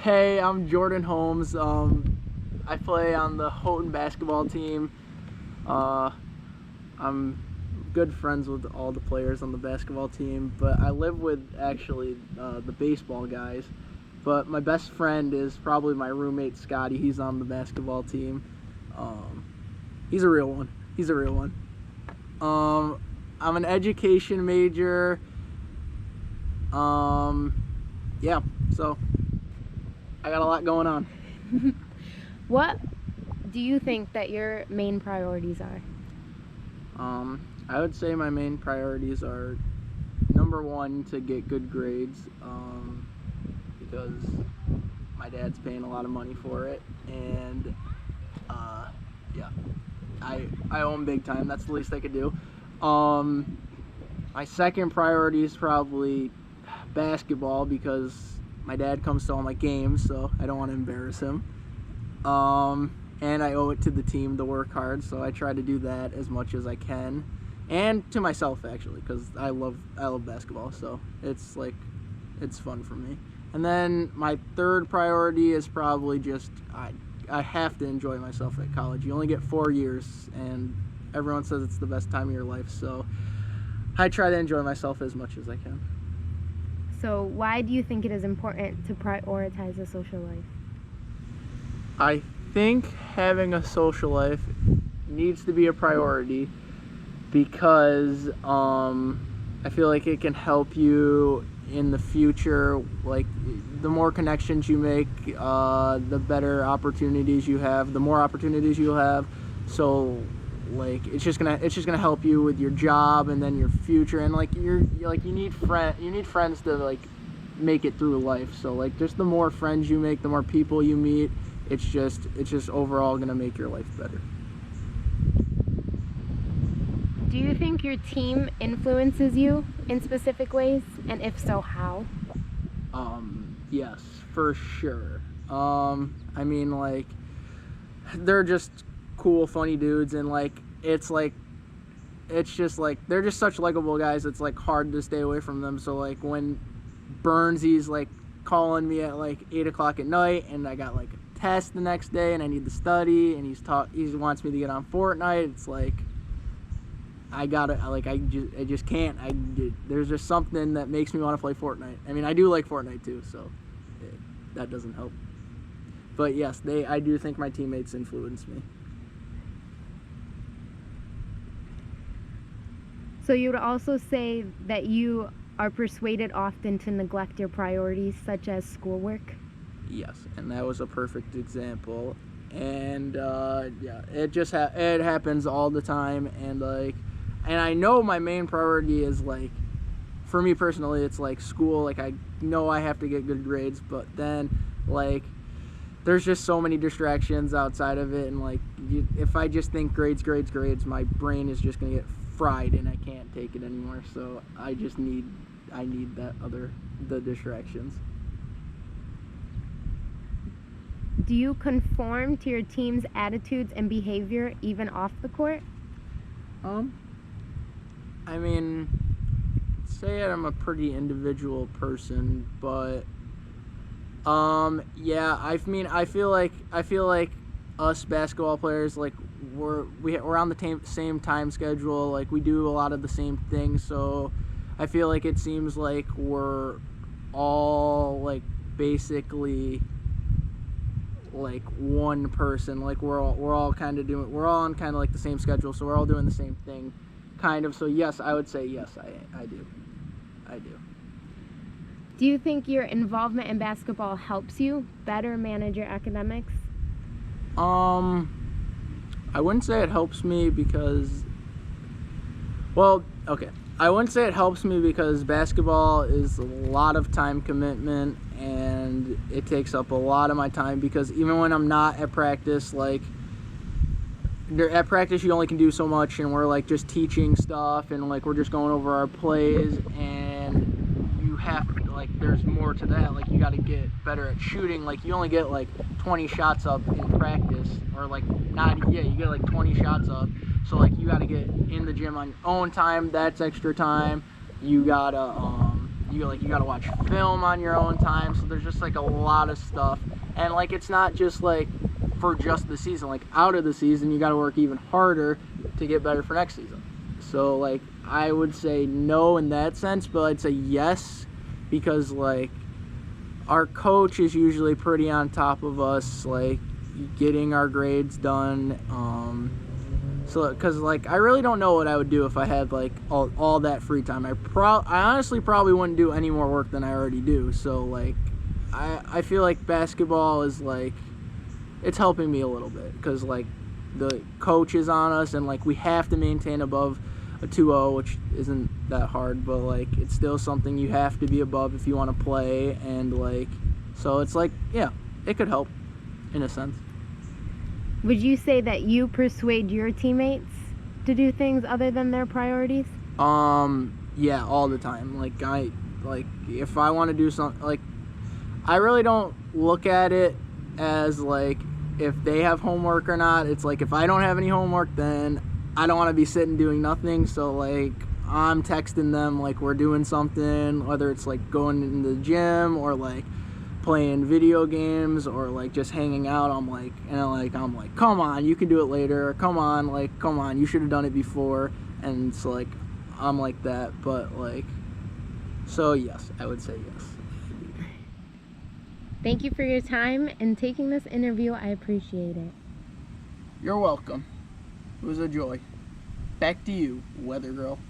Hey, I'm Jordan Holmes. I play on the Houghton basketball team. Uh, I'm good friends with all the players on the basketball team, but I live with actually the baseball guys. But my best friend is probably my roommate Scotty. He's on the basketball team. Um, he's a real one. He's a real one. I'm an education major. Yeah, so I got a lot going on. What do you think that your main priorities are? I would say my main priorities are number one, to get good grades, because my dad's paying a lot of money for it, and yeah, I owe him big time. That's the least I could do. My second priority is probably basketball because my dad comes to all my games, so I don't want to embarrass him. And I owe it to the team to work hard, so I try to do that as much as I can, and to myself actually, because I love basketball, so it's fun for me. And then my third priority is probably just I have to enjoy myself at college. You only get 4 years, and everyone says it's the best time of your life, so I try to enjoy myself as much as I can. So, why do you think it is important to prioritize a social life? I think having a social life needs to be a priority because I feel like it can help you in the future. Like, the more connections you make, the better opportunities you have, the more opportunities you'll have. So like it's just gonna help you with your job and then your future, and like you need friends to like make it through life. So like just the more friends you make, the more people you meet, it's just overall gonna make your life better. Do you think your team influences you in specific ways? And if so, how? Yes, for sure. I mean, like, they're just cool, funny dudes, and like it's just like they're just such likable guys. It's like hard to stay away from them. So like when Burnsy's like calling me at like 8 o'clock at night, and I got like a test the next day, and I need to study, and he wants me to get on Fortnite. It's like I just can't. There's just something that makes me want to play Fortnite. I mean, I do like Fortnite too, so that doesn't help. But yes, I do think my teammates influence me. So, you would also say that you are persuaded often to neglect your priorities, such as schoolwork? Yes, and that was a perfect example. And yeah, it happens all the time, and I know my main priority is like, for me personally, it's like school. Like I know I have to get good grades, but then like there's just so many distractions outside of it, and like if I just think grades, my brain is just gonna get fried, and I can't take it anymore. So I need the distractions. Do you conform to your team's attitudes and behavior even off the court? I mean, say I'm a pretty individual person, but yeah, I feel like us basketball players, like we're on the same time schedule. Like we do a lot of the same things, so I feel like it seems like we're all like basically like one person. Like we're all on kind of like the same schedule, so we're all doing the same thing, kind of. So yes, I would say yes, I do. Do you think your involvement in basketball helps you better manage your academics? I wouldn't say it helps me because, well, okay, I wouldn't say it helps me because basketball is a lot of time commitment, and it takes up a lot of my time, because even when I'm not at practice, like at practice you only can do so much, and we're like just teaching stuff, and like we're just going over our plays, and you have to, like, there's more to that. Like you got to get better at shooting. Like you only get like 20 shots up in practice, or like you get like 20 shots up. So like you got to get in the gym on your own time. That's extra time. You gotta you got to watch film on your own time, so there's just like a lot of stuff. And like it's not just like for just the season, like out of the season you got to work even harder to get better for next season. So like I would say no in that sense, but I'd say yes, because like our coach is usually pretty on top of us, like getting our grades done. So because like I really don't know what I would do if I had like all that free time. I honestly probably wouldn't do any more work than I already do. So like I feel like basketball is like, it's helping me a little bit, because like the coach is on us, and like we have to maintain above a 2.0, which isn't that hard, but like it's still something you have to be above if you want to play. And like, so it's like, yeah, it could help in a sense. Would you say that you persuade your teammates to do things other than their priorities? Yeah, all the time. Like if I want to do something, like I really don't look at it as like if they have homework or not. It's like if I don't have any homework, then I don't want to be sitting doing nothing. So like I'm texting them like we're doing something, whether it's like going in the gym or like playing video games or like just hanging out. I'm like, come on, you can do it later. Come on, you should have done it before. And it's like I'm like that. But like, so yes, I would say yes. Thank you for your time and taking this interview. I appreciate it. You're welcome. It was a joy. Back to you, Weather Girl.